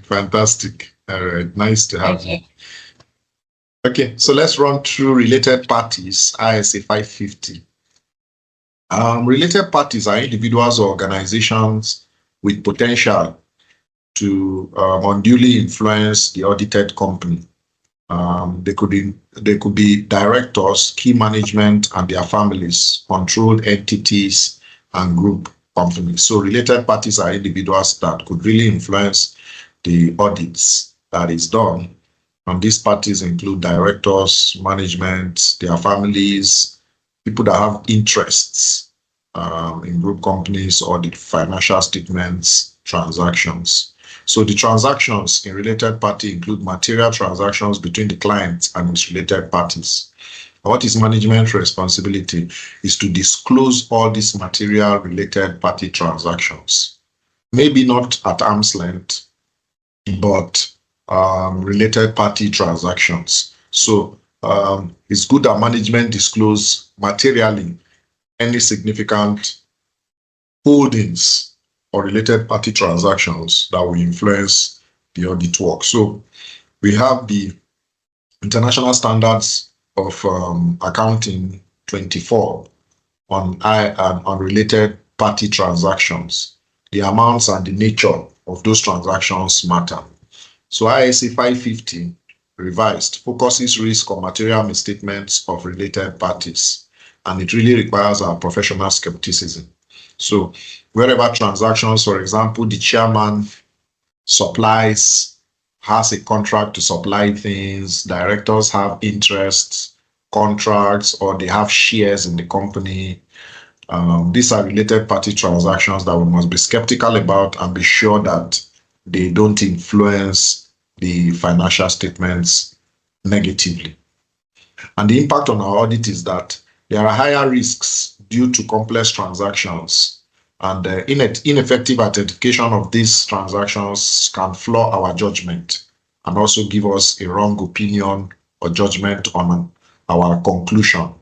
Fantastic. All right. Nice to have you. Okay. Okay, so let's run through related parties, ISA 550. Related parties are individuals or organizations with potential to unduly influence the audited company. They could be directors, key management, and their families, controlled entities, and group companies. So related parties are individuals that could really influence the audits that is done. And these parties include directors, management, their families, people that have interests in group companies or the financial statements, transactions. So the transactions in related party include material transactions between the client and its related parties. What is management responsibility is to disclose all these material related party transactions. Maybe not at arm's length, but related party transactions. So it's good that management disclose materially any significant holdings or related party transactions that will influence the audit work. So we have the International Standards of Accounting 24 on related party transactions. The amounts and the nature of those transactions matter. So ISA 550 revised focuses risk on material misstatements of related parties, and it really requires our professional skepticism. So wherever transactions, for example, the chairman has a contract to supply things, directors have interests, contracts, or they have shares in the company. These are related party transactions that we must be skeptical about and be sure that they don't influence the financial statements negatively. And the impact on our audit is that there are higher risks due to complex transactions, and ineffective identification of these transactions can flaw our judgment and also give us a wrong opinion or judgment on our conclusion.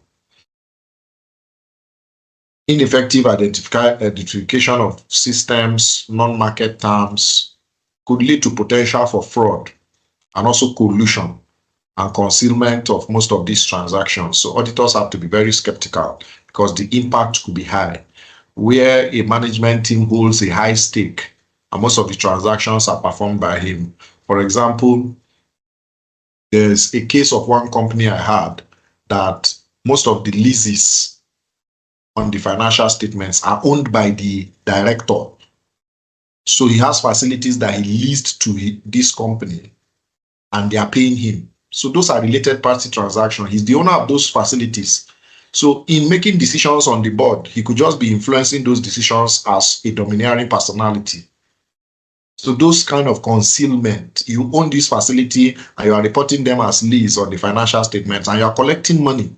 Ineffective identification of systems, non-market terms could lead to potential for fraud and also collusion and concealment of most of these transactions. So auditors have to be very skeptical because the impact could be high. Where a management team holds a high stake and most of the transactions are performed by him. For example, there's a case of one company I had that most of the leases on the financial statements are owned by the director. So he has facilities that he leased to this company and they are paying him. So those are related party transactions. He's the owner of those facilities. So in making decisions on the board, he could just be influencing those decisions as a domineering personality. So those kind of concealment, you own this facility and you are reporting them as lease on the financial statements and you are collecting money.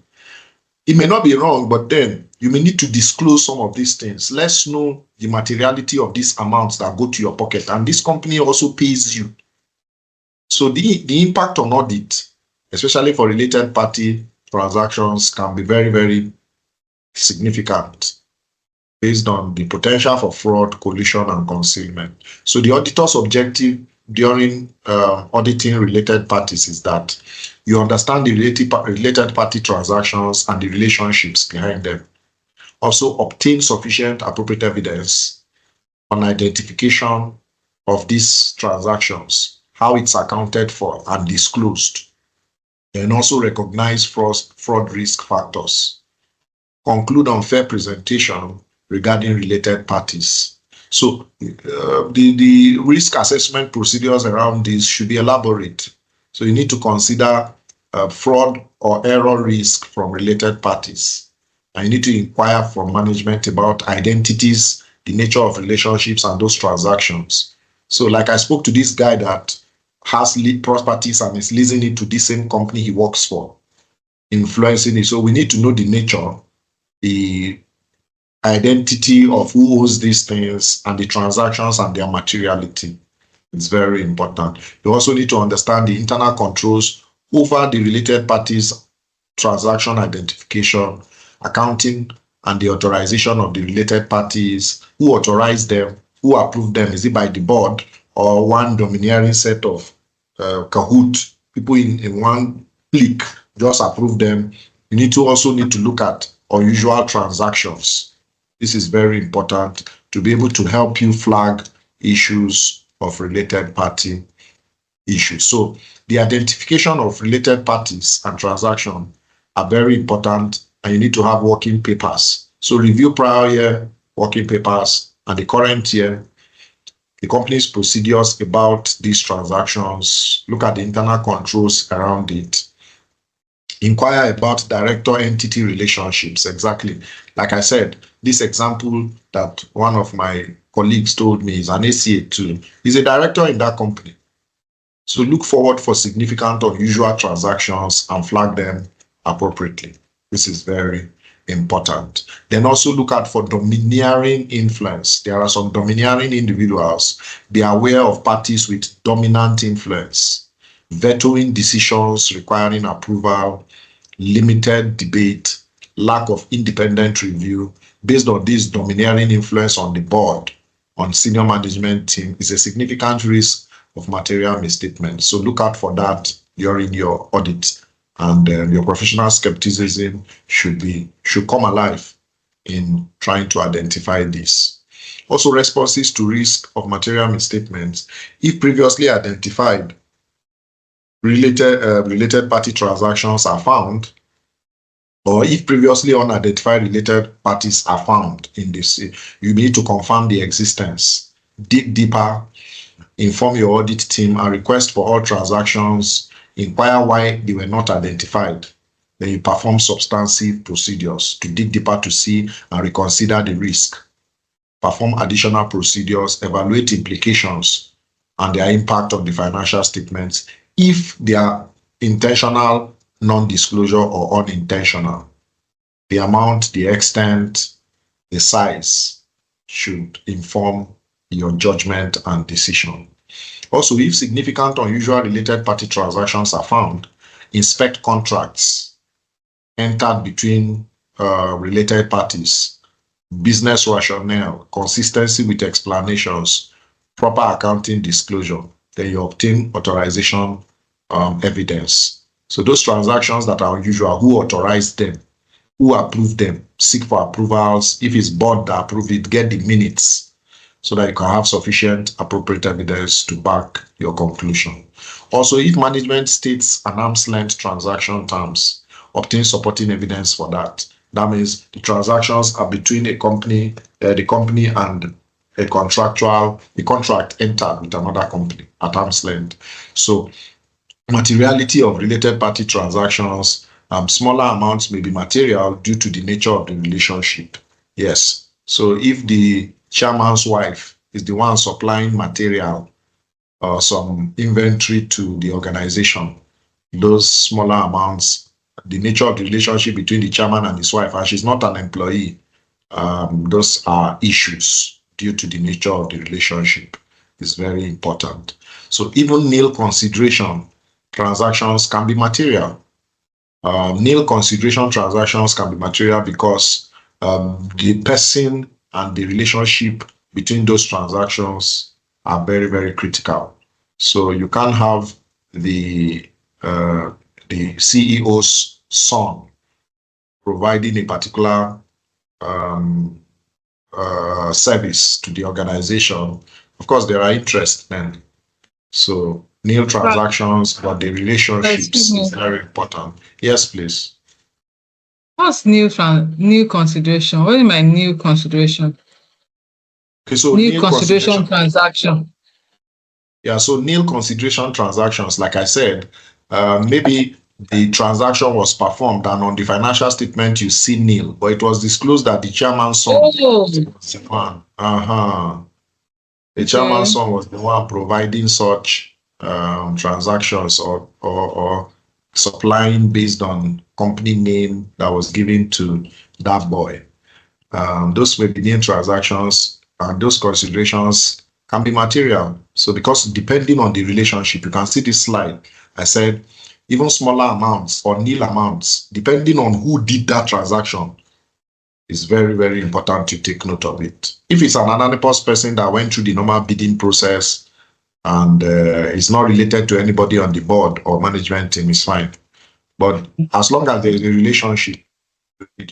It may not be wrong, but then you may need to disclose some of these things. Let's know the materiality of these amounts that go to your pocket, and this company also pays you. So the impact on audit, especially for related party transactions, can be very, very significant based on the potential for fraud, collusion, and concealment. So the auditor's objective during auditing related parties is that you understand the related party transactions and the relationships behind them. Also obtain sufficient appropriate evidence on identification of these transactions, how it's accounted for and disclosed, and also recognize fraud risk factors. Conclude on fair presentation regarding related parties. So the risk assessment procedures around this should be elaborate. So you need to consider fraud or error risk from related parties. And you need to inquire from management about identities, the nature of relationships and those transactions. So like I spoke to this guy that has properties and is leasing it to the same company he works for, influencing it. So we need to know the nature, the identity of who owns these things and the transactions and their materiality. It's very important. You also need to understand the internal controls over the related parties, transaction identification, accounting, and the authorization of the related parties, who authorized them, who approved them. Is it by the board or one domineering set of Kahoot people in one click just approve them. You need to look at unusual transactions. This is very important to be able to help you flag issues of related party issues. So the identification of related parties and transactions are very important, and you need to have working papers. So review prior year working papers and the current year, the company's procedures about these transactions, look at the internal controls around it. Inquire about director-entity relationships. Exactly. Like I said, this example that one of my colleagues told me is an ACCA too. He's a director in that company. So look forward for significant unusual transactions and flag them appropriately. This is very important. Then also look out for domineering influence. There are some domineering individuals. Be aware of parties with dominant influence, vetoing decisions requiring approval, limited debate, lack of independent review. Based on this domineering influence on the board, on senior management team, is a significant risk of material misstatement. So look out for that during your audit, and your professional skepticism should come alive in trying to identify this. Also, responses to risk of material misstatements. If previously identified related party transactions are found, or if previously unidentified related parties are found in this, you need to confirm the existence, dig deeper, inform your audit team, and request for all transactions, inquire why they were not identified. Then you perform substantive procedures to dig deeper to see and reconsider the risk. Perform additional procedures, evaluate implications and their impact on the financial statements if they are intentional, non-disclosure, or unintentional. The amount, the extent, the size should inform your judgment and decision. Also, if significant unusual related party transactions are found, inspect contracts entered between related parties, business rationale, consistency with explanations, proper accounting disclosure. Then you obtain authorization evidence. So those transactions that are unusual, who authorized them, who approved them, seek for approvals. If it's board that approved it, get the minutes so that you can have sufficient appropriate evidence to back your conclusion. Also, if management states an arm's length transaction terms, obtain supporting evidence for that. That means the transactions are between a company, the company and a contract entered with another company at arm's length. So materiality of related party transactions, smaller amounts may be material due to the nature of the relationship. Yes. So if the chairman's wife is the one supplying material or some inventory to the organization, those smaller amounts, the nature of the relationship between the chairman and his wife, and she's not an employee, those are issues due to the nature of the relationship. Is very important. So even nil consideration transactions can be material. Nil consideration transactions can be material because the person and the relationship between those transactions are very, very critical. So you can't have the CEO's son providing a particular service to the organization. Of course, there are interests then. So nil transactions, but the relationships is very important. Yes, please. What's new consideration? What is my new consideration? Okay, so new consideration transaction. Yeah, so nil consideration transactions, like I said, maybe the transaction was performed and on the financial statement you see nil, but it was disclosed that the chairman's son was the one. The chairman's son was the one providing such transactions or supplying based on company name that was given to that boy. Those may be nil transactions, and those considerations can be material. So because depending on the relationship, you can see this slide. I said even smaller amounts or nil amounts, depending on who did that transaction, is very, very important to take note of it. If it's an anonymous person that went through the normal bidding process and it's not related to anybody on the board or management team, is fine. But as long as there is a relationship,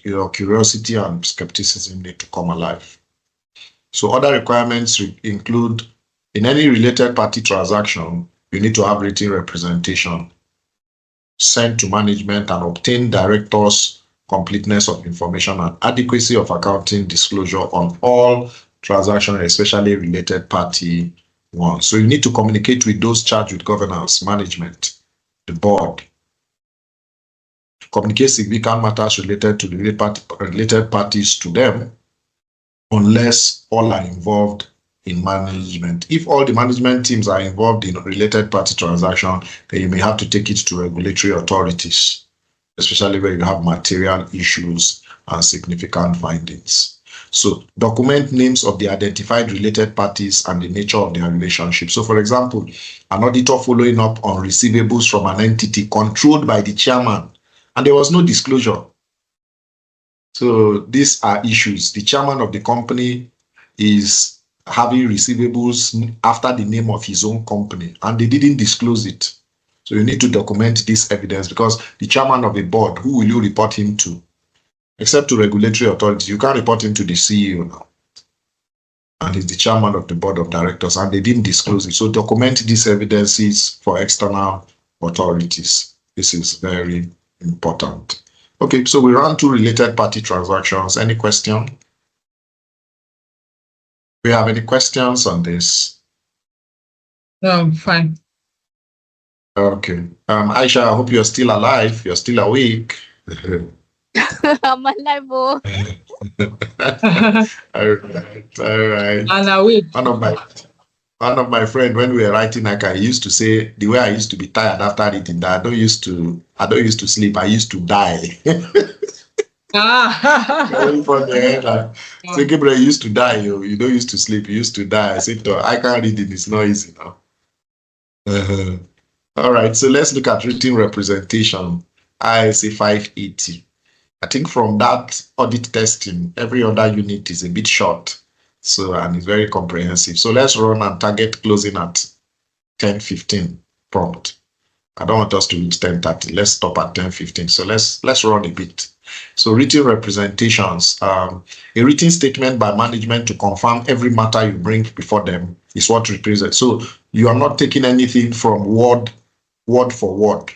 your curiosity and skepticism need to come alive. So other requirements include, in any related party transaction, you need to have written representation sent to management and obtain directors' completeness of information and adequacy of accounting disclosure on all transactions, especially related party ones. So you need to communicate with those charged with governance, management, the board. Communicate significant matters related to the related parties to them, unless all are involved in management. If all the management teams are involved in related party transaction, then you may have to take it to regulatory authorities, especially where you have material issues and significant findings. So document names of the identified related parties and the nature of their relationship. So for example, an auditor following up on receivables from an entity controlled by the chairman, and there was no disclosure. So these are issues. The chairman of the company is having receivables after the name of his own company, and they didn't disclose it. So you need to document this evidence, because the chairman of a board, who will you report him to? Except to regulatory authorities, you can't report him to the CEO now. And he's the chairman of the board of directors, and they didn't disclose it. So document these evidences for external authorities. This is very important. Okay, so we ran 2 related party transactions. Any question? Do you have any questions on this? No, I'm fine. Okay. Aisha, I hope you're still alive. You're still awake. I'm alive, oh. All right. And awake. One of my friends, when we were writing ICAN, he used to say, the way I used to be tired after reading that, I don't used to sleep, I used to die. From the head, so Gabriel, you used to die, you don't used to sleep, you used to die. I said, I can't read it, it's not easy now. All right, so let's look at written representation, ICA 580. I think from that audit testing, every other unit is a bit short. So, and it's very comprehensive. So let's run and target closing at 10:15 prompt. I don't want us to reach 10:30. Let's stop at 10:15. So let's run a bit. So written representations, a written statement by management to confirm every matter you bring before them is what represents. So you are not taking anything from word for word.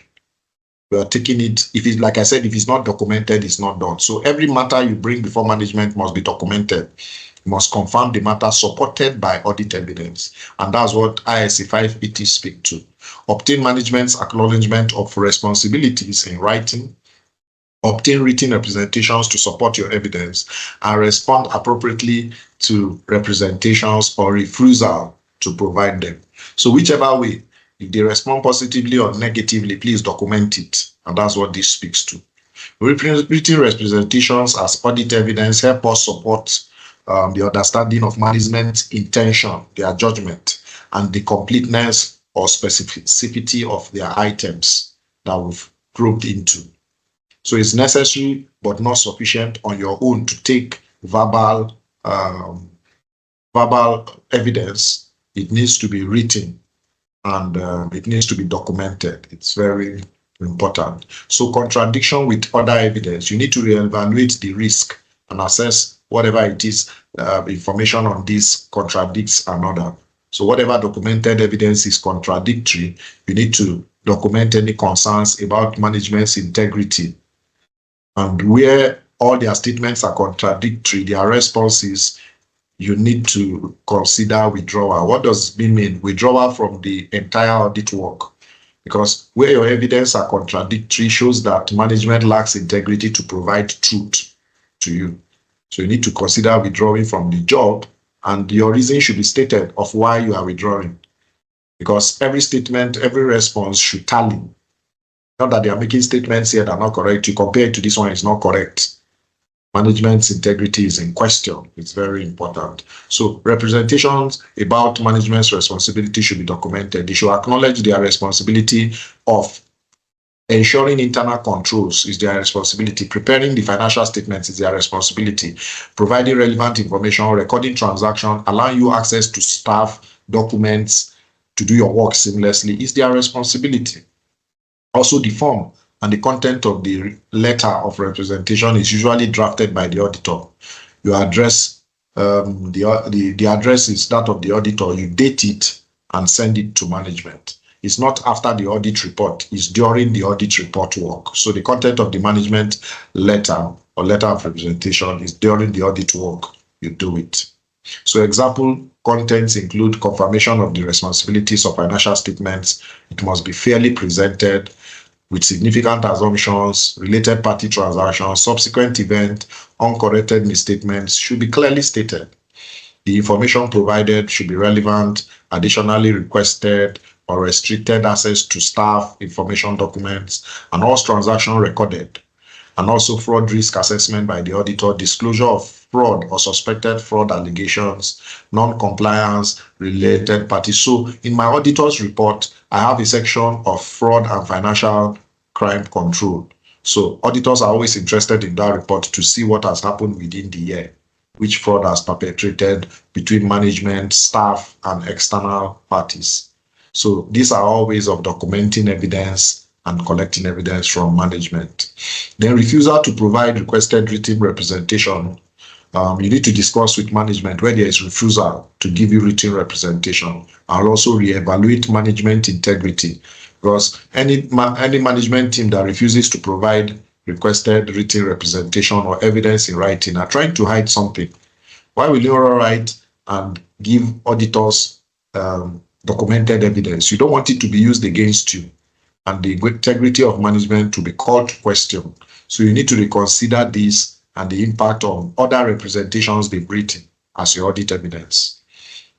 You are taking it, if it's like I said, if it's not documented, it's not done. So every matter you bring before management must be documented. You must confirm the matter supported by audit evidence. And that's what ICA 580 speak to. Obtain management's acknowledgement of responsibilities in writing. Obtain written representations to support your evidence, and respond appropriately to representations or refusal to provide them. So whichever way, if they respond positively or negatively, please document it. And that's what this speaks to. Written representations as audit evidence help us support the understanding of management's intention, their judgment, and the completeness or specificity of their items that we've probed into. So it's necessary but not sufficient on your own to take verbal evidence. It needs to be written, and it needs to be documented. It's very important. So contradiction with other evidence, you need to reevaluate the risk and assess whatever it is, information on this contradicts another. So whatever documented evidence is contradictory, you need to document any concerns about management's integrity. And where all their statements are contradictory, their responses, you need to consider withdrawal. What does it mean? Withdrawal from the entire audit work. Because where your evidence are contradictory shows that management lacks integrity to provide truth to you. So you need to consider withdrawing from the job, and your reason should be stated of why you are withdrawing. Because every statement, every response should tally. Not that they are making statements here that are not correct. You compare it to this one, it's not correct. Management's integrity is in question. It's very important. So representations about management's responsibility should be documented. They should acknowledge their responsibility of ensuring internal controls is their responsibility. Preparing the financial statements is their responsibility. Providing relevant information, recording transactions, allowing you access to staff, documents, to do your work seamlessly is their responsibility. Also, the form and the content of the letter of representation is usually drafted by the auditor. You address the address is that of the auditor. You date it and send it to management. It's not after the audit report, it's during the audit report work. So the content of the management letter or letter of representation is during the audit work, you do it. So example contents include confirmation of the responsibilities of financial statements. It must be fairly presented with significant assumptions, related party transactions, subsequent event, uncorrected misstatements should be clearly stated. The information provided should be relevant, additionally requested or restricted access to staff information documents, and all transactions recorded. And also fraud risk assessment by the auditor, disclosure of fraud or suspected fraud allegations, non-compliance, related parties. So in my auditor's report, I have a section of fraud and financial crime control. So auditors are always interested in that report to see what has happened within the year, which fraud has perpetrated between management, staff, and external parties. So these are all ways of documenting evidence and collecting evidence from management. Then refusal to provide requested written representation. You need to discuss with management where there is refusal to give you written representation. I'll also reevaluate management integrity, because any management team that refuses to provide requested written representation or evidence in writing are trying to hide something. Why will you write and give auditors documented evidence? You don't want it to be used against you, and the integrity of management to be called to question. So you need to reconsider this and the impact on other representations they've written as your audit evidence.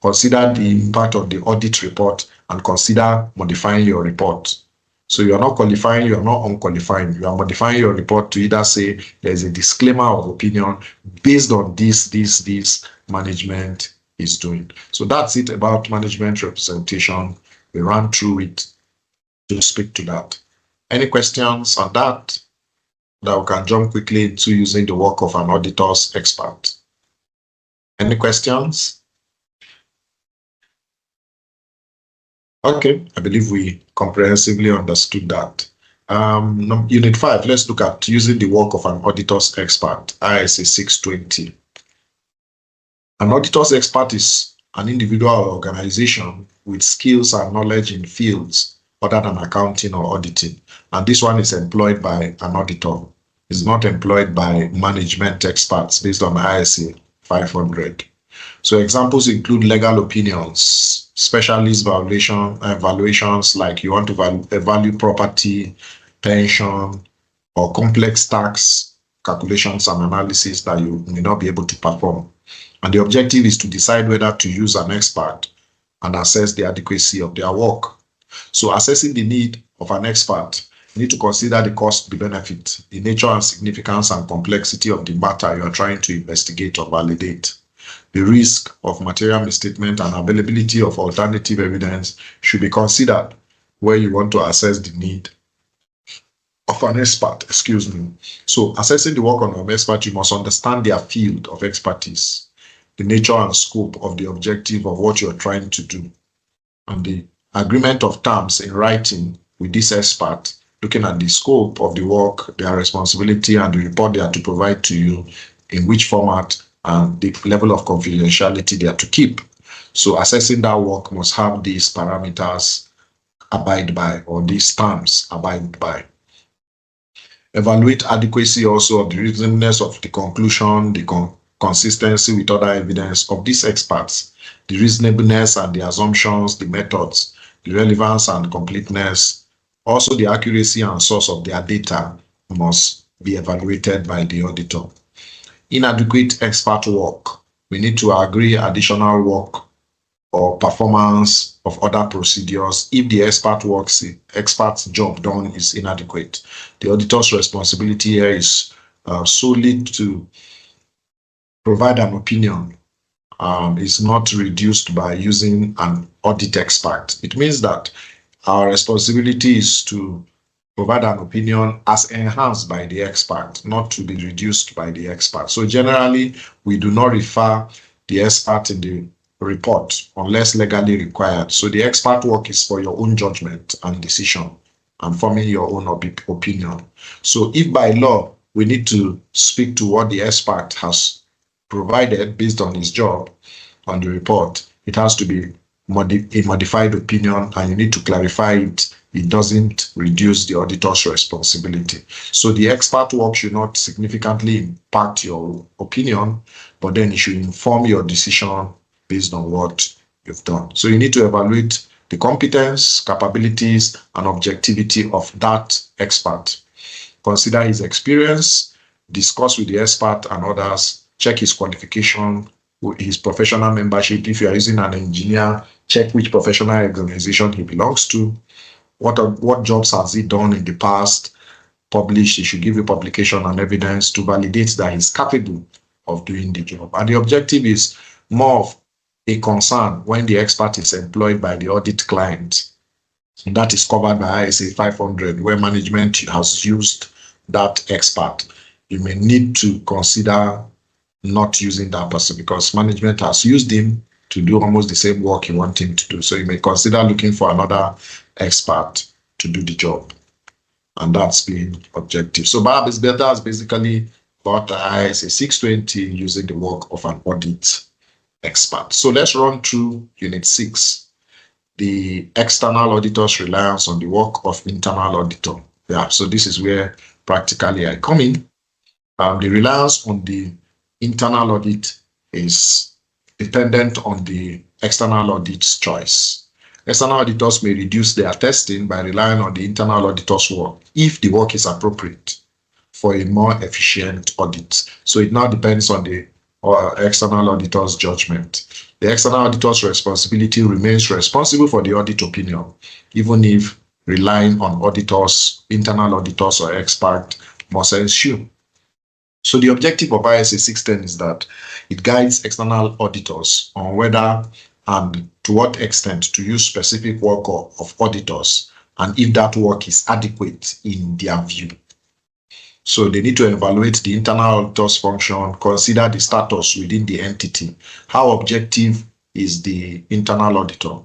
Consider the impact of the audit report and consider modifying your report. So you are not qualifying, you are not unqualifying. You are modifying your report to either say there's a disclaimer of opinion based on this management is doing. So that's it about management representation. We ran through it to speak to that. Any questions on that we can jump quickly into using the work of an auditor's expert? Any questions? Okay, I believe we comprehensively understood that. Unit 5, let's look at using the work of an auditor's expert, ISA 620. An auditor's expert is an individual or organization with skills and knowledge in fields other than accounting or auditing. And this one is employed by an auditor. It's not employed by management experts based on ISA 500. So examples include legal opinions, specialist evaluations like you want to evaluate property, pension, or complex tax calculations and analysis that you may not be able to perform. And the objective is to decide whether to use an expert and assess the adequacy of their work. So assessing the need of an expert, you need to consider the cost, the benefit, the nature and significance and complexity of the matter you are trying to investigate or validate. The risk of material misstatement and availability of alternative evidence should be considered where you want to assess the need of an expert. So assessing the work of an expert, you must understand their field of expertise, the nature and scope of the objective of what you're trying to do, and the agreement of terms in writing with this expert, looking at the scope of the work, their responsibility, and the report they are to provide to you, in which format, and the level of confidentiality they are to keep. So assessing that work must have these parameters abide by, or these terms abide by. Evaluate adequacy also of the reasonableness of the conclusion, the consistency with other evidence of these experts, the reasonableness and the assumptions, the methods, the relevance and completeness. Also, the accuracy and source of their data must be evaluated by the auditor. Inadequate expert work. We need to agree additional work or performance of other procedures if the expert's job done is inadequate. The auditor's responsibility here is solely to provide an opinion. Is not reduced by using an audit expert. It means that our responsibility is to provide an opinion as enhanced by the expert, not to be reduced by the expert. So generally, we do not refer the expert in the report unless legally required. So the expert work is for your own judgment and decision and forming your own opinion. So if by law we need to speak to what the expert has provided based on his job on the report, it has to be a modified opinion, and you need to clarify it. It doesn't reduce the auditor's responsibility. So the expert work should not significantly impact your opinion, but then it should inform your decision based on what you've done. So you need to evaluate the competence, capabilities, and objectivity of that expert. Consider his experience, discuss with the expert and others, check his qualification, his professional membership. If you are using an engineer, check which professional organization he belongs to. What jobs has he done in the past? Published. He should give you publication and evidence to validate that he's capable of doing the job. And the objective is more of a concern when the expert is employed by the audit client. And that is covered by ISA 500, where management has used that expert. You may need to consider not using that person because management has used him to do almost the same work you want him to do. So you may consider looking for another expert to do the job. And that's being objective. So that's basically about the ISA 620 using the work of an audit expert. So let's run through Unit 6, the external auditor's reliance on the work of internal auditor. Yeah, so this is where practically I come in. The reliance on the internal audit is dependent on the external audit's choice. External auditors may reduce their testing by relying on the internal auditor's work if the work is appropriate for a more efficient audit. So it now depends on the external auditor's judgment. The external auditor's responsibility remains responsible for the audit opinion, even if relying on auditors, internal auditors or expert must ensue. So the objective of ISA 610 is that it guides external auditors on whether and to what extent to use specific work of auditors and if that work is adequate in their view. So they need to evaluate the internal auditor's function, consider the status within the entity. How objective is the internal auditor?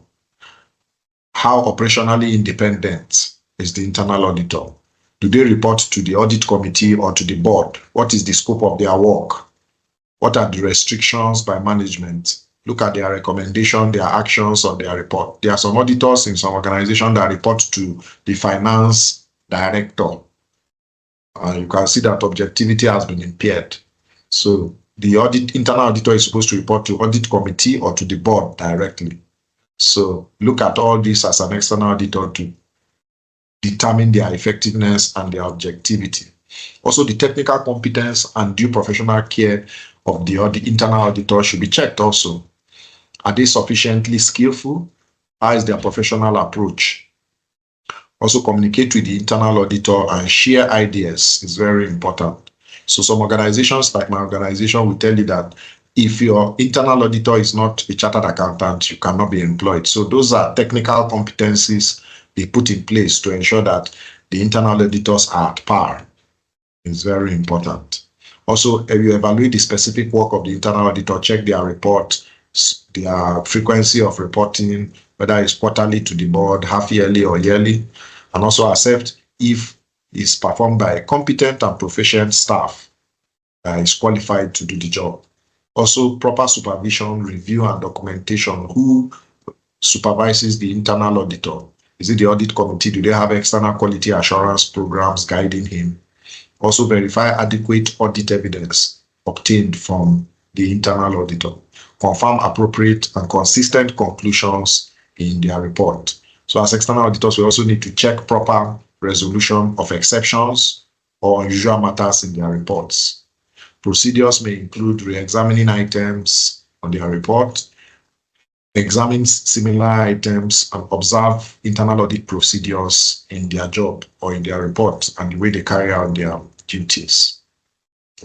How operationally independent is the internal auditor? Do they report to the audit committee or to the board? What is the scope of their work? What are the restrictions by management? Look at their recommendation, their actions, or their report. There are some auditors in some organizations that report to the finance director. You can see that objectivity has been impaired. So the internal auditor is supposed to report to audit committee or to the board directly. So look at all this as an external auditor to determine their effectiveness and their objectivity. Also, the technical competence and due professional care of the internal auditor should be checked also. Are they sufficiently skillful? How is their professional approach? Also, communicate with the internal auditor and share ideas is very important. So some organizations, like my organization, will tell you that if your internal auditor is not a chartered accountant, you cannot be employed. So those are technical competencies they put in place to ensure that the internal auditors are at par. It's very important. Also, if you evaluate the specific work of the internal auditor, check their report, their frequency of reporting, whether it's quarterly to the board, half yearly or yearly, and also accept if it's performed by a competent and proficient staff that is qualified to do the job. Also, proper supervision, review, and documentation. Who supervises the internal auditor? Is it the audit committee? Do they have external quality assurance programs guiding him? Also, verify adequate audit evidence obtained from the internal auditor. Confirm appropriate and consistent conclusions in their report. So as external auditors, we also need to check proper resolution of exceptions or unusual matters in their reports. Procedures may include re-examining items on their report, examine similar items, and observe internal audit procedures in their job or in their report and the way they carry out their duties.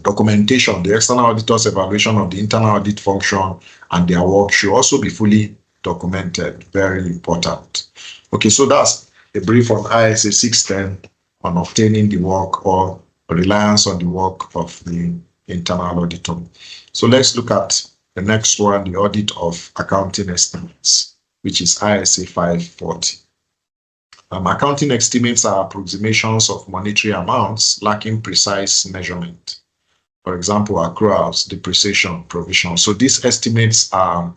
Documentation. The external auditor's evaluation of the internal audit function and their work should also be fully documented. Very important. Okay, so that's a brief on ISA 610 on obtaining the work or reliance on the work of the internal auditor. So let's look at The next one, the audit of accounting estimates, which is ISA 540. Accounting estimates are approximations of monetary amounts lacking precise measurement. For example, accruals, depreciation, provision. So these estimates are,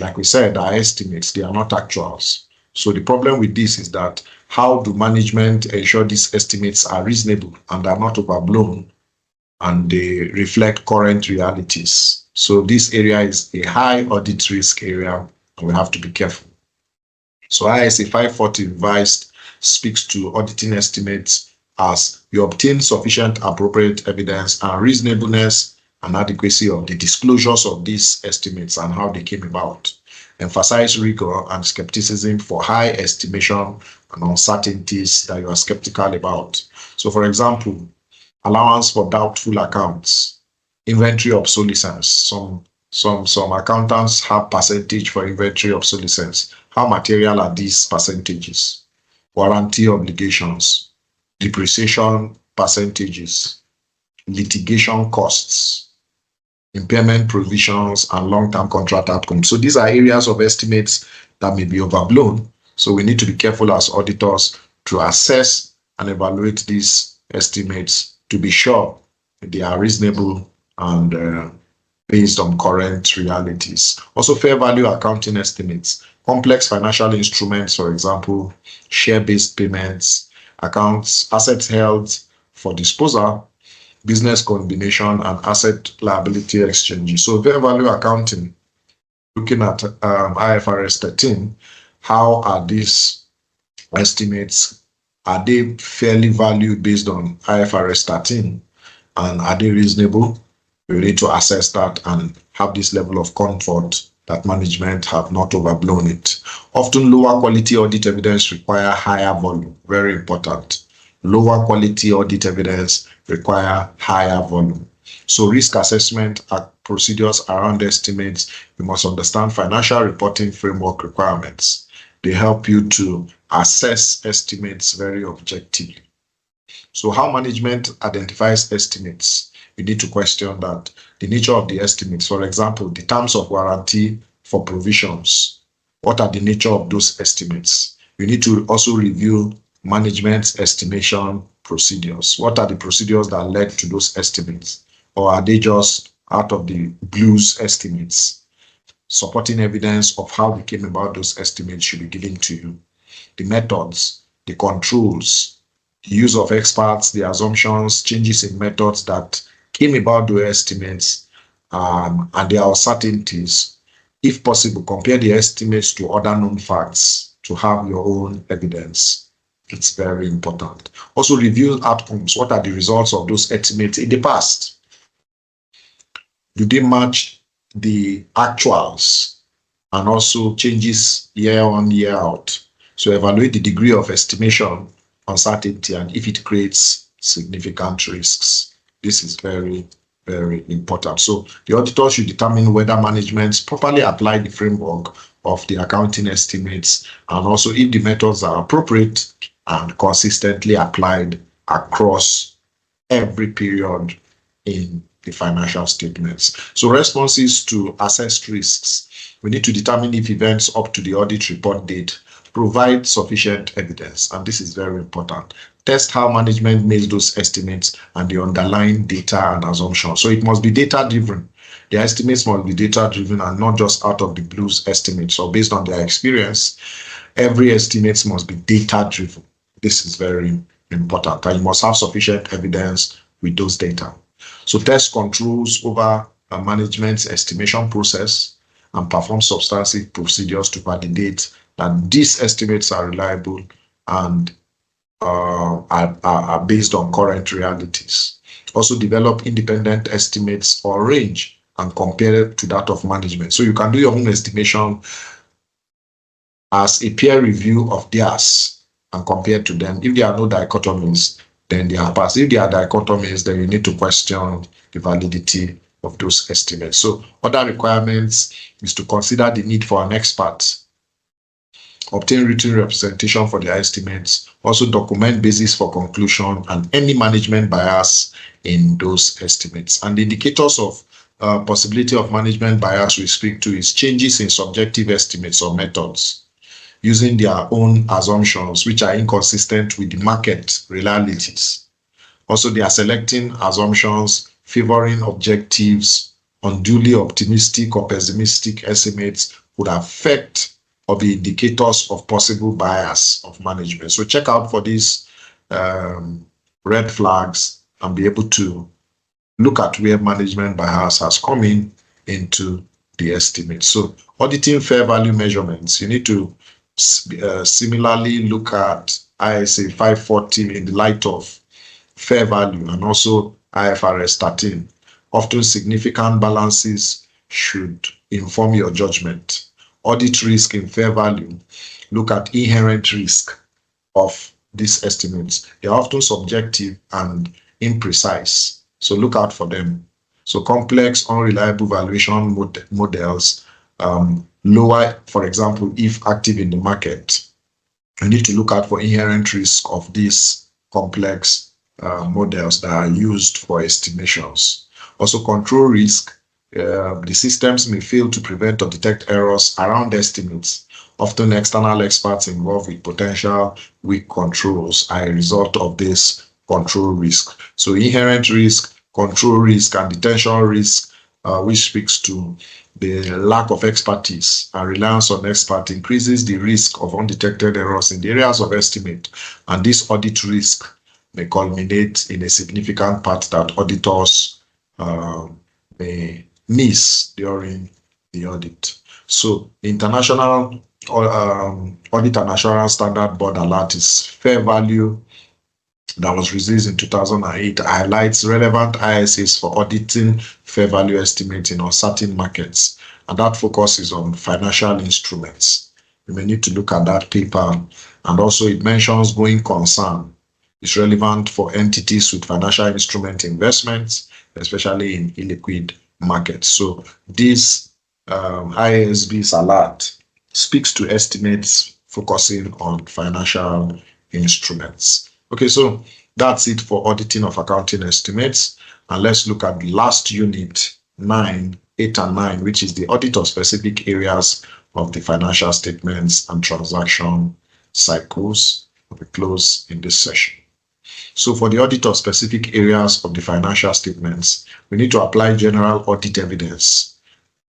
like we said, are estimates. They are not actuals. So the problem with this is that how do management ensure these estimates are reasonable and are not overblown and they reflect current realities? So this area is a high audit risk area and we have to be careful. So ISA 540 revised speaks to auditing estimates as you obtain sufficient appropriate evidence and reasonableness and adequacy of the disclosures of these estimates and how they came about. Emphasize rigor and skepticism for high estimation and uncertainties that you are skeptical about. So for example, allowance for doubtful accounts, inventory obsolescence. Some accountants have percentage for inventory obsolescence. How material are these percentages? Warranty obligations, depreciation percentages, litigation costs, impairment provisions, and long-term contract outcomes. So these are areas of estimates that may be overblown. So we need to be careful as auditors to assess and evaluate these estimates to be sure they are reasonable and based on current realities. Also, fair value accounting estimates, complex financial instruments, for example, share-based payments, accounts, assets held for disposal, business combination, and asset liability exchanges. So fair value accounting, looking at IFRS 13, how are these estimates? Are they fairly valued based on IFRS 13? And are they reasonable? We need to assess that and have this level of comfort that management have not overblown it. Often lower quality audit evidence require higher volume. Very important. Lower quality audit evidence require higher volume. So risk assessment procedures around estimates, you must understand financial reporting framework requirements. They help you to assess estimates very objectively. So how management identifies estimates? You need to question that. The nature of the estimates, for example, the terms of warranty for provisions. What are the nature of those estimates? You need to also review management's estimation procedures. What are the procedures that led to those estimates? Or are they just out of the blues estimates? Supporting evidence of how we came about those estimates should be given to you. The methods, the controls, the use of experts, the assumptions, changes in methods that came about those estimates, and their uncertainties. If possible, compare the estimates to other known facts to have your own evidence. It's very important. Also review outcomes. What are the results of those estimates in the past? Do they match the actuals and also changes year on, year out? So evaluate the degree of estimation, uncertainty, and if it creates significant risks. This is very, very important. So the auditor should determine whether management properly applied the framework of the accounting estimates and also if the methods are appropriate and consistently applied across every period in the financial statements. So responses to assessed risks. We need to determine if events up to the audit report date provide sufficient evidence, and this is very important. Test how management makes those estimates and the underlying data and assumptions. So it must be data-driven. The estimates must be data-driven and not just out of the blues estimates. So based on their experience, every estimate must be data-driven. This is very important, and you must have sufficient evidence with those data. So test controls over a management's estimation process and perform substantive procedures to validate that these estimates are reliable and are based on current realities. Also develop independent estimates or range and compare it to that of management. So you can do your own estimation as a peer review of theirs and compare to them. If there are no dichotomies, then they are passed. If there are dichotomies, then you need to question the validity of those estimates. So other requirements is to consider the need for an expert, obtain written representation for the estimates, also document basis for conclusion and any management bias in those estimates. And the indicators of possibility of management bias we speak to is changes in subjective estimates or methods using their own assumptions, which are inconsistent with the market realities. Also, they are selecting assumptions favoring objectives. Unduly optimistic or pessimistic estimates would affect or be indicators of possible bias of management. So check out for these red flags and be able to look at where management bias has come into the estimate. So auditing fair value measurements, you need to similarly look at ISA 540 in the light of fair value and also IFRS 13. Often significant balances should inform your judgment. Audit risk in fair value, look at inherent risk of these estimates. They are often subjective and imprecise, so look out for them. So complex, unreliable valuation models, lower, for example, if active in the market. You need to look out for inherent risk of these complex models that are used for estimations. Also, control risk. The systems may fail to prevent or detect errors around estimates. Often external experts involved with potential weak controls are a result of this control risk. So inherent risk, control risk, and detention risk, which speaks to the lack of expertise and reliance on experts, increases the risk of undetected errors in the areas of estimate. And this audit risk may culminate in a significant part that auditors may miss during the audit. So International Audit and Assurance Standard Board Alert is fair value that was released in 2008, highlights relevant ISAs for auditing fair value estimates in uncertain markets, and that focuses on financial instruments. You may need to look at that paper, and also it mentions going concern. It's relevant for entities with financial instrument investments, especially in illiquid markets. So this IASB's alert speaks to estimates focusing on financial instruments. Okay, so that's it for auditing of accounting estimates. And let's look at the last unit, 8 and 9, which is the audit of specific areas of the financial statements and transaction cycles. We close in this session. So for the audit of specific areas of the financial statements, we need to apply general audit evidence,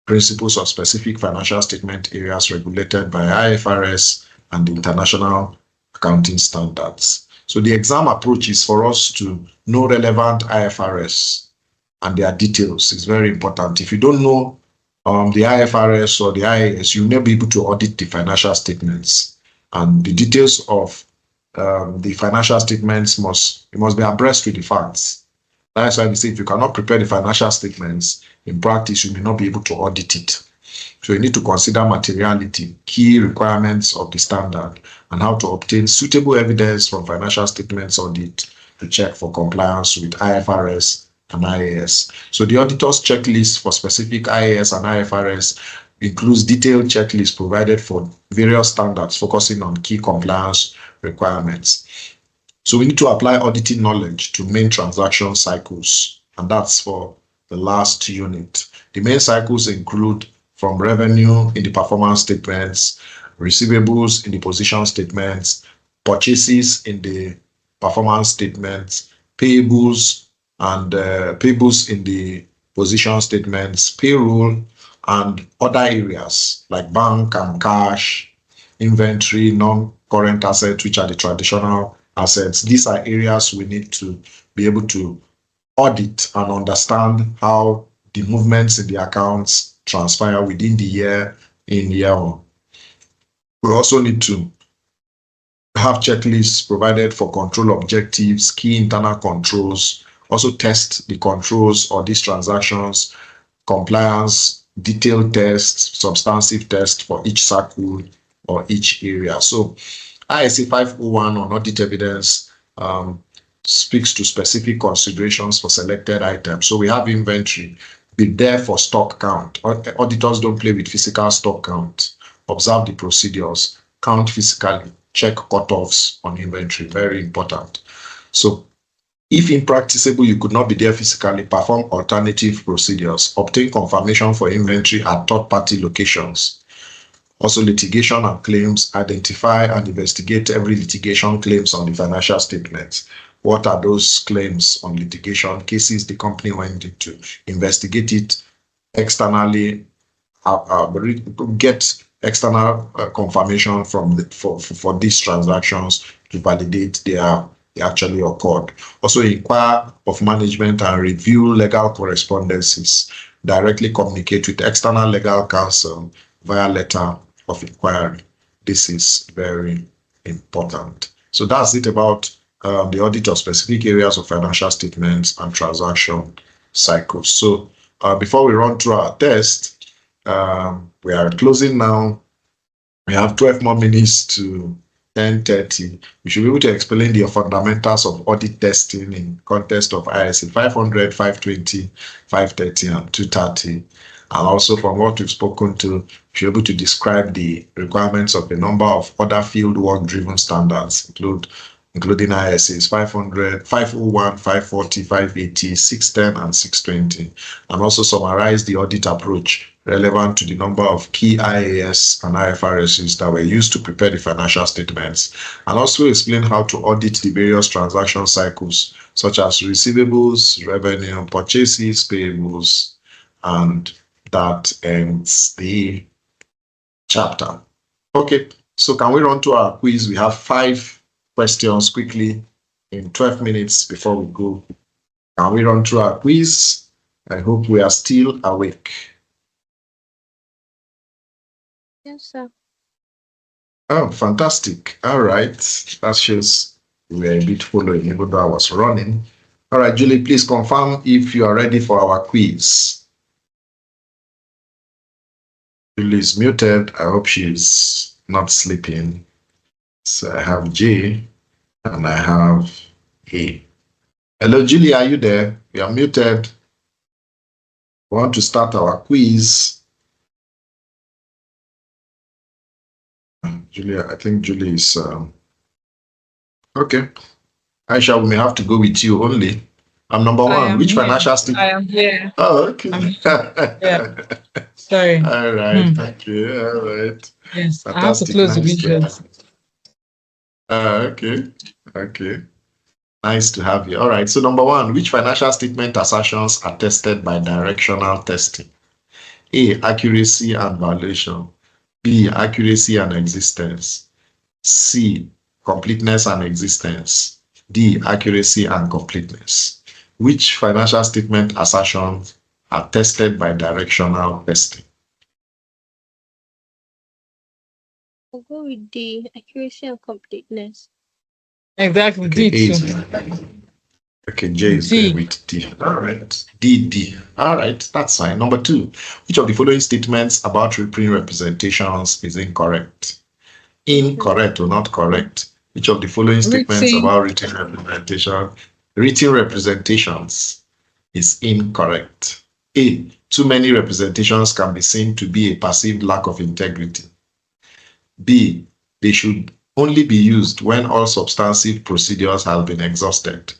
principles of specific financial statement areas regulated by IFRS and the international accounting standards. So the exam approach is for us to know relevant IFRS and their details. It's very important. If you don't know the IFRS or the IAS, you'll never be able to audit the financial statements. And the details of the financial statements must be abreast with the facts. That's why we say if you cannot prepare the financial statements, in practice, you may not be able to audit it. So you need to consider materiality, key requirements of the standard, and how to obtain suitable evidence from financial statements audit to check for compliance with IFRS and IAS. So the auditor's checklist for specific IAS and IFRS includes detailed checklists provided for various standards focusing on key compliance requirements. So we need to apply auditing knowledge to main transaction cycles, and that's for the last unit. The main cycles include from revenue in the performance statements, receivables in the position statements, purchases in the performance statements, payables and payables in the position statements, payroll, and other areas like bank and cash, inventory, non-current assets, which are the traditional assets. These are areas we need to be able to audit and understand how the movements in the accounts transpire within the year in year on. We also need to have checklists provided for control objectives, key internal controls, also test the controls or these transactions, compliance, detailed tests, substantive tests for each cycle or each area. So ISA 501 on audit evidence speaks to specific considerations for selected items. So we have inventory. Be there for stock count. Auditors don't play with physical stock count. Observe the procedures. Count physically. Check cutoffs on inventory. Very important. So If impracticable, you could not be there physically, perform alternative procedures, obtain confirmation for inventory at third-party locations. Also, litigation and claims, identify and investigate every litigation claims on the financial statements. What are those claims on litigation cases the company went into? Investigate it externally, get external confirmation from for these transactions to validate they actually occurred. Also, inquire of management and review legal correspondences. Directly communicate with external legal counsel via letter of inquiry. This is very important. So that's it about the audit of specific areas of financial statements and transaction cycles. So before we run through our test, we are closing now. We have 12 more minutes to 10:30. We should be able to explain the fundamentals of audit testing in context of ISA 500, 520, 530, and 230. And also from what we've spoken to, we should be able to describe the requirements of a number of other field work-driven standards, including ISAs 500, 501, 540, 580, 610, and 620, and also summarize the audit approach relevant to the number of key IAS and IFRSs that were used to prepare the financial statements, and also explain how to audit the various transaction cycles, such as receivables, revenue, purchases, payables, and that ends the chapter. Okay, so can we run to our quiz? We have 5 questions quickly in 12 minutes before we go. Can we run through our quiz? I hope we are still awake. Yes, sir. Oh, fantastic. All right. That shows we are a bit following, even though I was running. All right, Julie, please confirm if you are ready for our quiz. Julie is muted. I hope she's not sleeping. So I have J and I have A. Hello, Julie, are you there? You are muted. We want to start our quiz. Julia, I think Julie is okay. Aisha, we may have to go with you only. I'm number 1. Which financial statement? I am here. Oh, okay. Yeah. Sorry. All right. Thank you. All right. Yes. Fantastic. I have to close the visuals. Okay. Okay. Nice to have you. All right. So number 1, which financial statement assertions are tested by directional testing? A, accuracy and valuation. B, accuracy and existence. C, completeness and existence. D, accuracy and completeness. Which financial statement assertions are tested by directional testing? I'll go with D, accuracy and completeness. Exactly. Okay, D A too. is okay, J is D. going with D. All right. D. All right, that's fine. Number 2, which of the following statements about written representations is incorrect? Incorrect or not correct? Which of the following statements about written representations is incorrect? A, too many representations can be seen to be a perceived lack of integrity. B, they should only be used when all substantive procedures have been exhausted.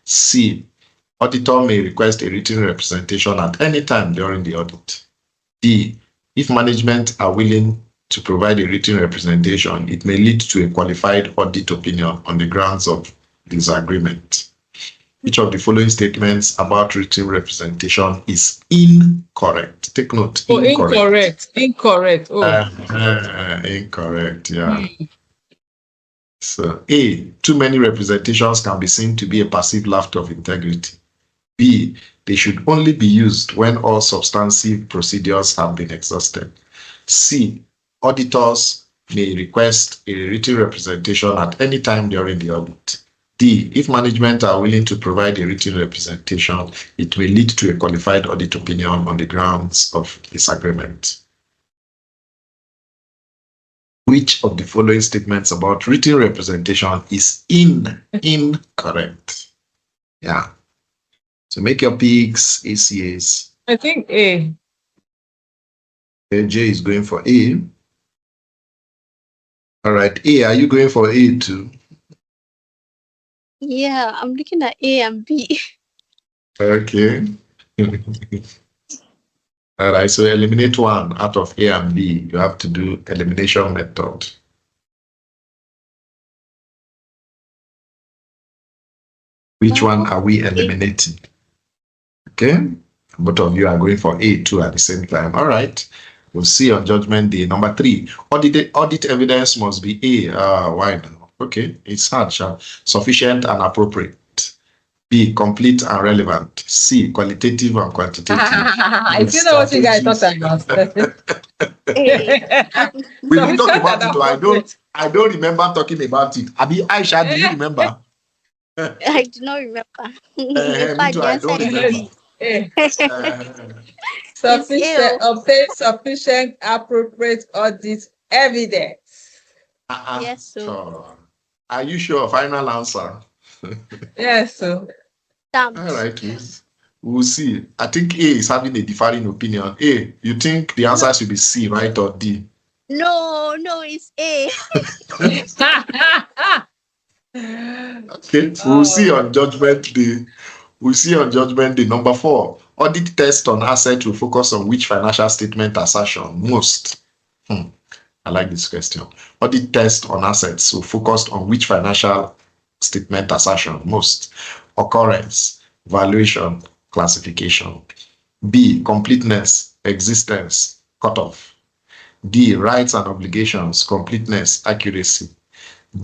C, auditor may request a written representation at any time during the audit. D, if management are willing to provide a written representation, it may lead to a qualified audit opinion on the grounds of disagreement. Which of the following statements about written representation is incorrect? Take note. Oh, incorrect. Incorrect. Oh. Incorrect. Yeah. So A, too many representations can be seen to be a passive lapse of integrity. B, they should only be used when all substantive procedures have been exhausted. C, auditors may request a written representation at any time during the audit. D, if management are willing to provide a written representation, it may lead to a qualified audit opinion on the grounds of disagreement. Which of the following statements about written representation is incorrect? Yeah. So make your picks, ACAs. I think A. Okay, J is going for A. All right, A, are you going for A too? Yeah, I'm looking at A and B. Okay. All right, so eliminate one out of A and B. You have to do elimination method. Which one are we eliminating? Okay, both of you are going for A2 at the same time. All right, we'll see on judgment day. Number 3, audit evidence must be A. Why now? Okay, it's hard. Sufficient and appropriate. B, complete and relevant. C, qualitative and quantitative. I you know what you guys thought about. We will talk about it. I don't remember talking about it. Abi Aisha, do you remember? I do not remember. Me too, I don't remember. Sufficient, obtain sufficient, appropriate audit evidence. Yes, so. Are you sure? Final answer. Yes, so. All right, we'll see. I think A is having a differing opinion. A, you think the answer should be C, right, or D? No, it's A. Okay, we'll see on judgment day. We'll see on judgment day. Number 4, audit test on asset will focus on which financial statement assertion most. I like this question. Audit test on assets will focus on which financial statement assertion most. Occurrence, valuation, classification. B, completeness, existence, cutoff. D, rights and obligations, completeness, accuracy.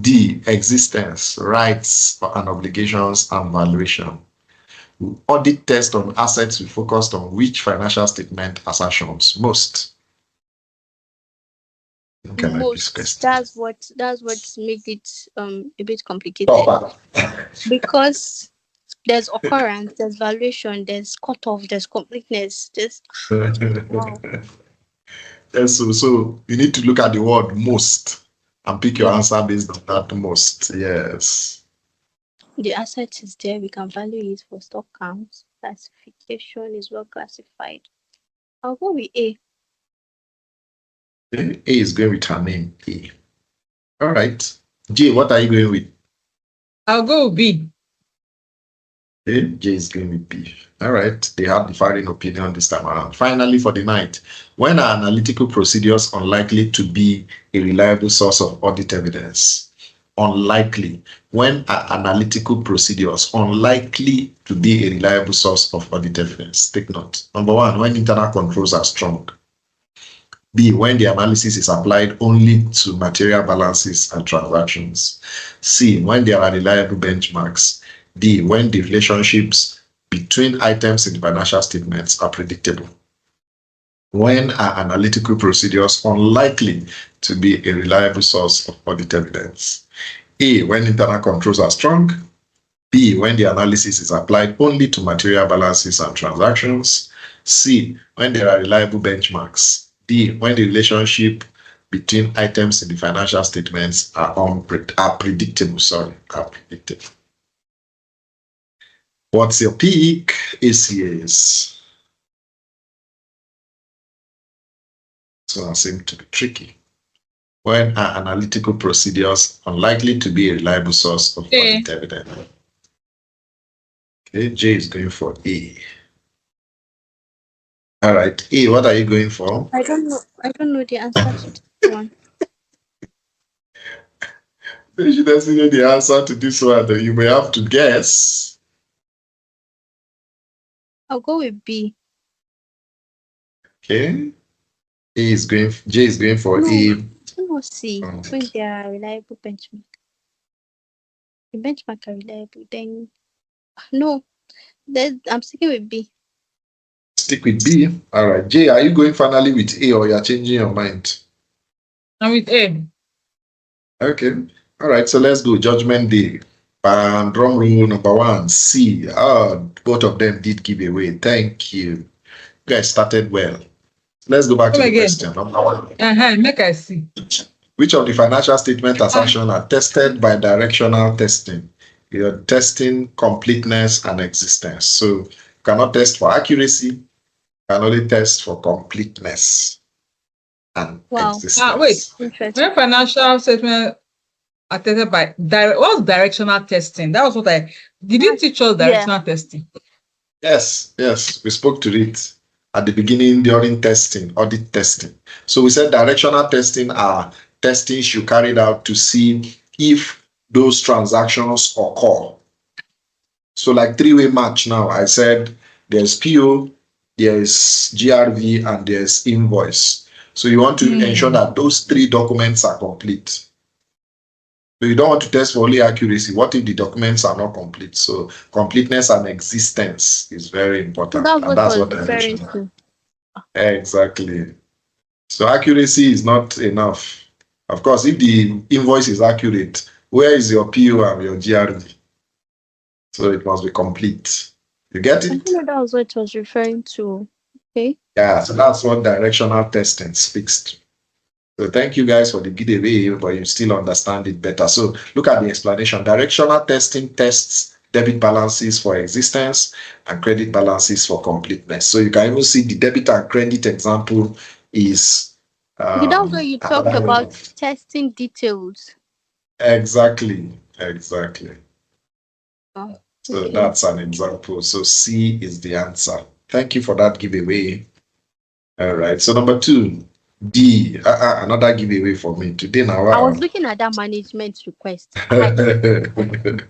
D, existence, rights and obligations, and valuation. Audit test on assets will focus on which financial statement assertions most. Most. That's what makes it a bit complicated. Because there's occurrence, there's valuation, there's cutoff, there's completeness. Wow. Yes, so you need to look at the word most and pick your answer based on that most. Yes. The asset is there, we can value it for stock counts. Classification is well classified. I'll go with A. A is going with her name, A. All right. J, what are you going with? I'll go with B. Okay, J is going with B. All right. They have differing opinion this time around. Finally, for the night, when are analytical procedures unlikely to be a reliable source of audit evidence? Unlikely. When are analytical procedures unlikely to be a reliable source of audit evidence? Take note. Number 1, when internal controls are strong. B, when the analysis is applied only to material balances and transactions. C, when there are reliable benchmarks. D, when the relationships between items in the financial statements are predictable. When are analytical procedures unlikely to be a reliable source of audit evidence? A, when internal controls are strong. B, when the analysis is applied only to material balances and transactions. C, when there are reliable benchmarks. D, when the relationship between items in the financial statements are predictable. What's your pick? ACAs. So that seems to be tricky. When are analytical procedures unlikely to be a reliable source of audit evidence? Okay, J is going for A. All right, A, what are you going for? I don't know the answer to this one. You doesn't know the answer to this one, then you may have to guess. I'll go with B. Okay. J is going for A. No, C. When there are reliable benchmark. The benchmark are reliable, then no. Then I'm sticking with B. Stick with B. All right. J, are you going finally with A or you're changing your mind? I'm with A. Okay. All right. So let's go. Judgment day. Drum roll number 1, C. Both of them did give away. Thank you. You guys started well. Let's go back to the question. Number 1. Make I see. Which of the financial statement assertions are tested by directional testing? You're testing completeness and existence. So you cannot test for accuracy, you can only test for completeness and existence. Wait. When financial statement attended by what's directional testing? That was what did you teach us directional testing? Yes, we spoke to it at the beginning during testing, audit testing. So we said directional testing are testings you carried out to see if those transactions occur. So like three-way match now, I said there's PO, there's GRV, and there's invoice. So you want to ensure that those three documents are complete. So you don't want to test for only accuracy. What if the documents are not complete? So completeness and existence is very important. So that's what I'm referring to. Exactly. So accuracy is not enough. Of course, if the invoice is accurate, where is your PO and your GRV? So it must be complete. You get it? I think that was what it was referring to. Okay. Yeah, so that's what directional testing speaks to. So thank you guys for the giveaway, but you still understand it better. So look at the explanation. Directional testing tests debit balances for existence and credit balances for completeness. So you can even see the debit and credit example is... that's where you talked about testing details. Exactly. Oh, so okay. That's an example. So C is the answer. Thank you for that giveaway. All right. So number 2. D, another giveaway for me today. Now, I was looking at that management request. The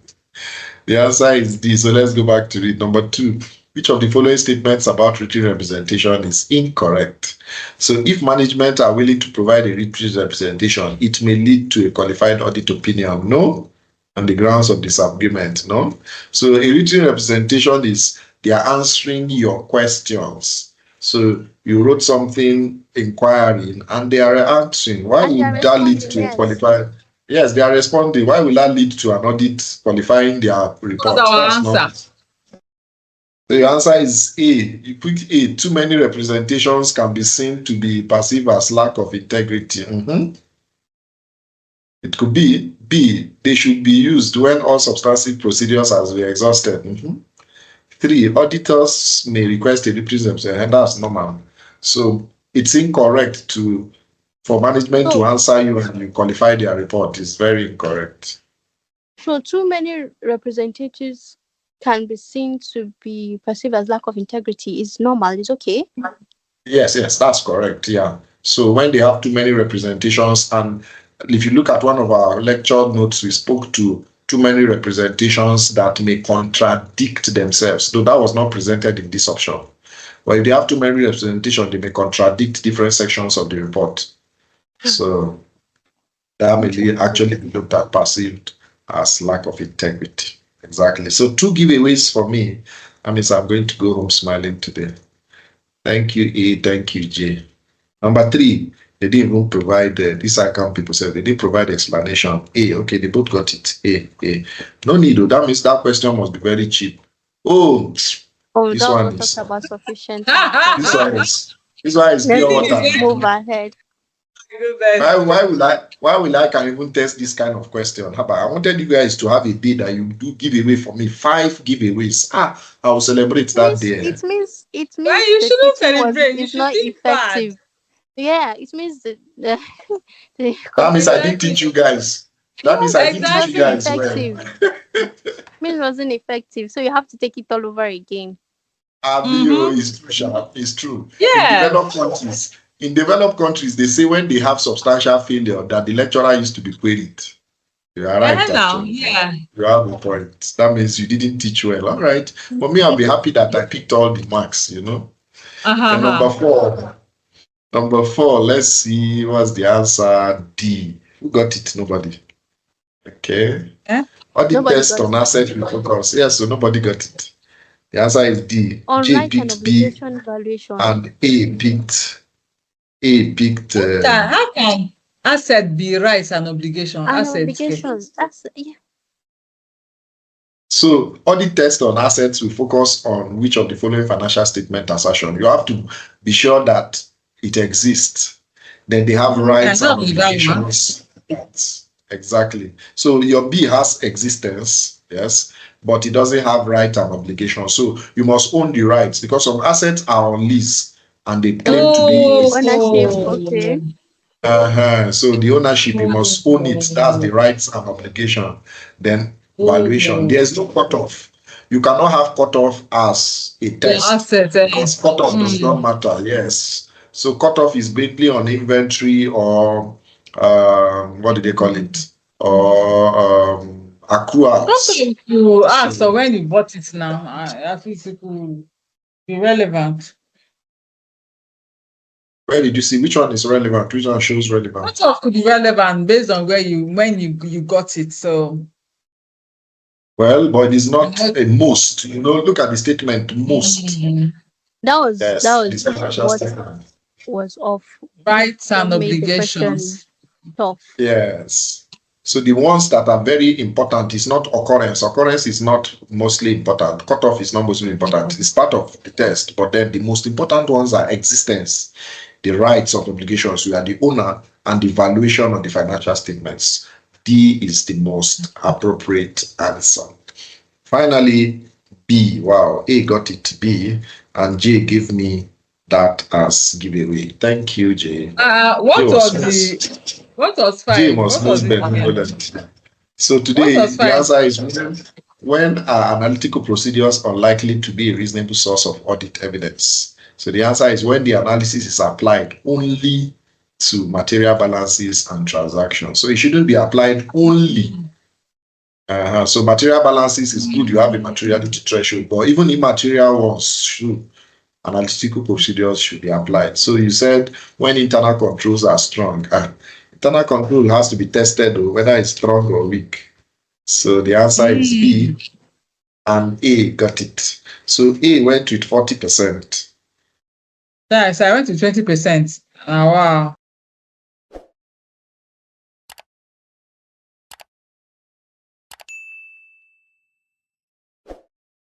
answer is D. So let's go back to it. Number 2, which of the following statements about written representation is incorrect? So if management are willing to provide a written representation, it may lead to a qualified audit opinion. No. On the grounds of disagreement. No. So a written representation is they are answering your questions. So you wrote something inquiring and they are answering. Why would that lead to a qualified? Yes, they are responding. Why will that lead to an audit qualifying their report? What's our answer? So your answer is A. You put A. Too many representations can be seen to be perceived as lack of integrity. It could be B. They should be used when all substantive procedures have been exhausted. 3, auditors may request a representation, and that's normal. So it's incorrect for management to answer you and you qualify their report. It's very incorrect. So too many representatives can be seen to be perceived as lack of integrity. It's normal. It's okay. Yes, that's correct. Yeah. So when they have too many representations, and if you look at one of our lecture notes, we spoke to too many representations that may contradict themselves, though that was not presented in this option. But if they have too many representations, they may contradict different sections of the report. So that may actually be looked at perceived as lack of integrity. Exactly. So 2 giveaways for me. That means I'm going to go home smiling today. Thank you, A. Thank you, J. Number 3. They didn't even provide this ICAN people said they didn't provide explanation. A, okay, they both got it. A. No need though. That means that question must be very cheap. Oh, this one is about sufficient. this one is pure water. Move ahead. Why will I can even test this kind of question? How about I wanted you guys to have a day that you do giveaway for me. 5 giveaways. I will celebrate that day. It means why you shouldn't celebrate? It's not effective. Yeah, it means that that means I didn't teach you guys. That means I didn't teach you guys well. It means it wasn't effective, so you have to take it all over again. It's true, Sharp. It's true. Yeah. In developed countries, they say when they have substantial failure that the lecturer used to be queried. You are right. Yeah. You have a point. That means you didn't teach well. All right. For me, I'll be happy that I picked all the marks, And Number 4, let's see what's the answer. D. Who got it? Nobody. Okay. Audit test on asset focus. Yes, so nobody got it. The answer is D. J picked B valuation. And A picked. How can asset be rights and obligation? Obligations. So audit test on assets will focus on which of the following financial statement assertion. You have to be sure that it exists. Then they have rights and obligations. Exactly. So your B has existence, yes, but it doesn't have right and obligation. So you must own the rights because some assets are on lease and they claim to be. Ownership, okay. So the ownership, you must own it. That's the rights and obligation. Then valuation. There's no cutoff. You cannot have cutoff as a test. Because cutoff does not matter. Yes. So cutoff is basically on inventory or what do they call it? Or accruals. If you ask, so when you bought it now, I think it will be relevant. Where did you see which one is relevant? Which one shows relevant? Cutoff could be relevant based on when you got it. So well, but it is not a most. Look at the statement most. That was of rights and obligations. Tough. Yes. So the ones that are very important is not occurrence. Occurrence is not mostly important. Cutoff is not mostly important. It's part of the test. But then the most important ones are existence, the rights of obligations. You are the owner, and the valuation of the financial statements. D is the most appropriate answer. Finally, B. Wow, A got it, B, and J gave me that as giveaway. Thank you, J. What was fine? J was most benevolent. So today the answer is when are analytical procedures unlikely to be a reasonable source of audit evidence? So the answer is when the analysis is applied only to material balances and transactions. So it shouldn't be applied only. So material balances is good. You have a materiality threshold, but even immaterial ones analytical procedures should be applied. So you said when internal controls are strong. Internal control has to be tested whether it's strong or weak. So the answer is B, and A got it. So A went with 40%. Yes, I went to 20%. Wow.